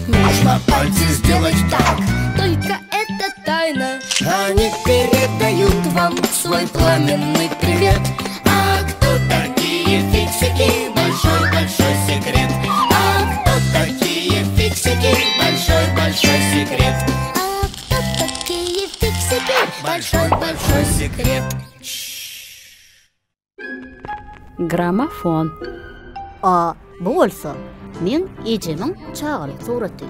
Нужно пальцы сделать так. Только это тайна. Они передают вам свой пламенный привет. А кто такие фиксики? Большой-большой секрет. А кто такие фиксики? Большой-большой секрет. А кто такие фиксики? Большой-большой секрет. Граммофон. bo'lsa, men ejining chag'ini so'ratdim.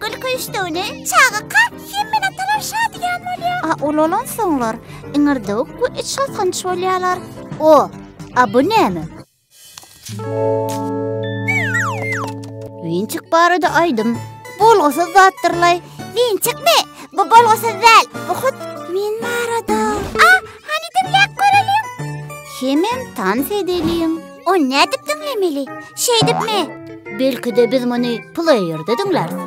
Gulqishto'ni chag'iqa hemmini talashadigan bo'lya. Ulolan so'nglar, ingirdoq bu ichqan cho'lyalar. Bu nima? Vinchik barida aydim. Bo'lg'isa zattirlay. Vinchikmi? Bu bo'lg'isa zal. Bu xud men marada. Hani dinlab ko'raling. Hemen tan edelim. O ne deb dinlemeli? Şey debmi? Belki de biz bunu player'da dinleriz.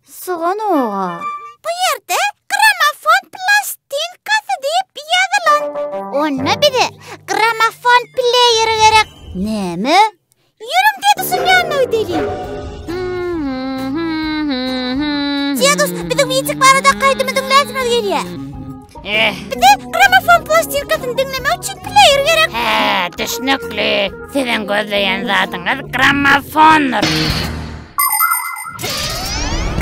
Soğan oğa. Bu yerde gramofon plastinkası deyip yazılan. Ona bir de gramofon player'ı gerek. Ne mi? Yürüm dedi Sümyan'la ödelim. Ciyadus, bir de Vinçik barada kaydımı lazım geliyor. Bir de gramofon plastinkasını dinleme için player gerek. Düşünükli. Sizin gözleyen zatınız grammofondur.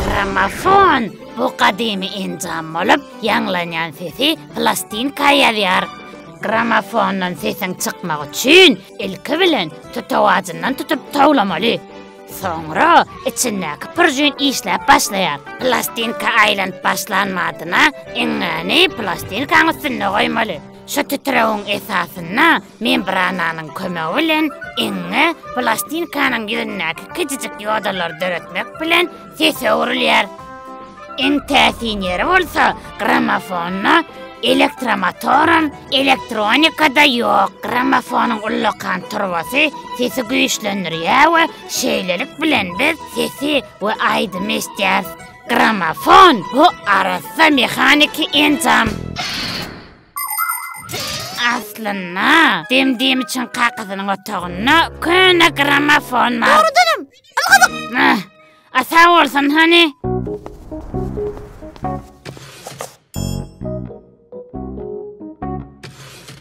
Grammofon bu kadimi incam olup yanlanan sesi plastinkaya diyar. Grammofonun sesin çıkmak için ilki bilen tutuvacından tutup tavlamalı. Sonra içindeki pürcüğün işlep başlayar. Plastinka aylanıp başlanmadığına ingani plastinkanın üstüne koymalı. Şu titreğin esasına membrananın kömeğiyle ingi plastinkanın yüzündeki küçücük yodalar dörtmek bilen sesi uğurluyor. İn təsirin yeri olsa gramofonla elektromotorun elektronikada yok. Gramofonun ulloqan turvası sesi güçlendiriyor ve şeylelik bilen biz sesi ve aydım istəyər. Gramofon bu arası mexaniki incam. Aslında demdiğim için kakızının otağına köne gramofon var. Doğrudanım. Algadık. Sağ olsun hani.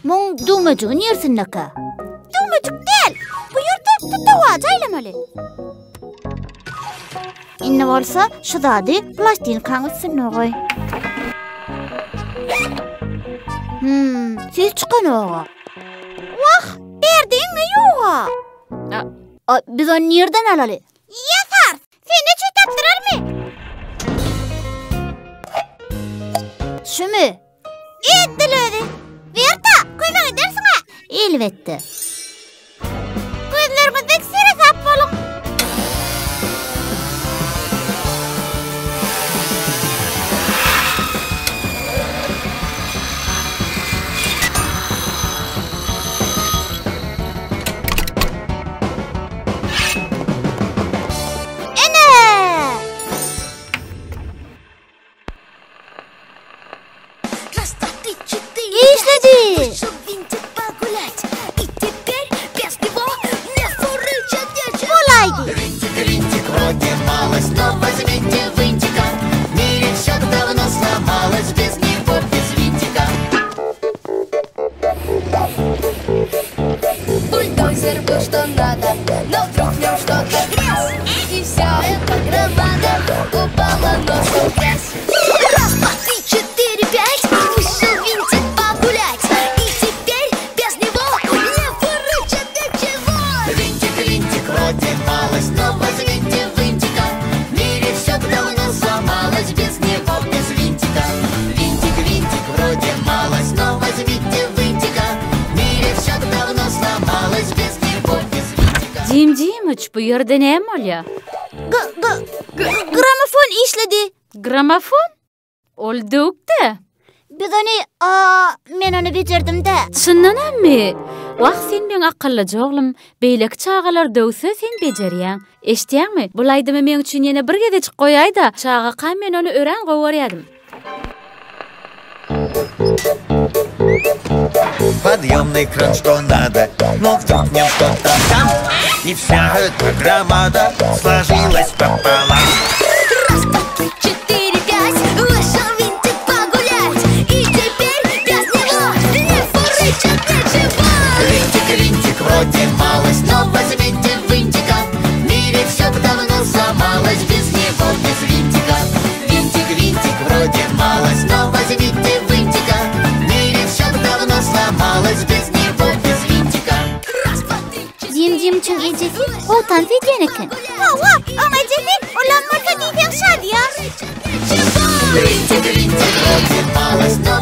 Mon dumacığın yersin naka. Dumacık değil. Bu yurda tutuvaç aylamalı. İnne varsa şu dadi plastinkanın üstüne koy. Siz çıkan oğa. Vah, berdiğin mi yoğa? Biz onu nereden alalı? Yasar, seni çöteptirir mi? Şu mu? Ettilöydü. Ver da, koymak edersin ha? Elbette. Gözlerimizdeki sire sap olun. İşledi. Kolaydı. Винтик, вроде малость, но возьмите винтика. В мире все давно сломалось, без него, без винтика. Бульдозер был что надо, но вдруг в нем что-то грязь. И вся эта громада упала носом в грязь. Раз, два, три, четыре, пять, вышел винтик погулять. И теперь без него не выручат ничего. Винтик, винтик, вроде малость, но возьмите винтика. В мире все давно сломалось, без него, без винтика. Винтик, винтик, вроде малость, но возьмите винтика. В мире все давно сломалось, без него, без винтика. Cimciymiş bu yerde ne oluyor? Gramofon işledi. Gramofon? Olduk da. Biz onu, men onu bitirdim de. Şundan emmi? Vaq sen ben akıllıca oğlum. Beylek çağalar dövse sen beceriyen. Eştiyen mi? Bulaydımı men üçün yine bir gedecik koyay da çağa men onu öğren qovar yadım. Подъемный кран, что надо, но вдруг в нем что-то там, и вся эта громада сложилась пополам. Раз, два, три, четыре, пять. Вышел винтик погулять, и теперь без него не фурычит ничего. Винтик, винтик, вроде малость, но возьмите винтика. В мире все давно сломалось, без него, без винтика. Винтик, винтик, вроде малость, но возьмите винтика. В мире все давно сломалось, без него, без винтика. Раз, два, три, Дим-димчің ендеfi қолтан феденікін. Ава, амадеfi ulanmak hadi şadiya. Винтик, винтик, вроде малость, но